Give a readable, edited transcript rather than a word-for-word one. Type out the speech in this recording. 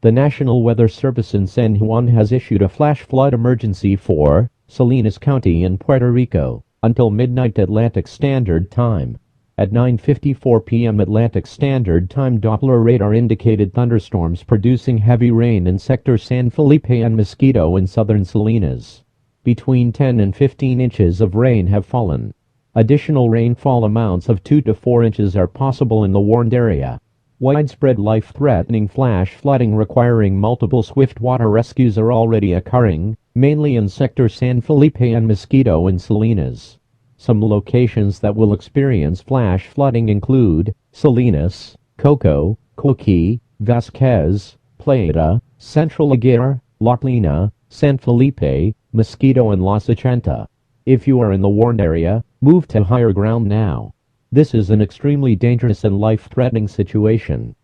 The National Weather Service in San Juan has issued a flash flood emergency for Salinas County in Puerto Rico until midnight Atlantic Standard Time. At 9:54 p.m. Atlantic Standard Time, Doppler radar indicated thunderstorms producing heavy rain in sector San Felipe and Mosquito in southern Salinas. Between 10 and 15 inches of rain have fallen. Additional rainfall amounts of 2 to 4 inches are possible in the warned area. Widespread life-threatening flash flooding requiring multiple swift water rescues are already occurring, mainly in sector San Felipe and Mosquito in Salinas. Some locations that will experience flash flooding include Salinas, Coco, Coqui, Vasquez, Playa, Central Aguirre, La Plena, San Felipe, Mosquito and Las Ochenta. If you are in the warned area, move to higher ground now. This is an extremely dangerous and life-threatening situation.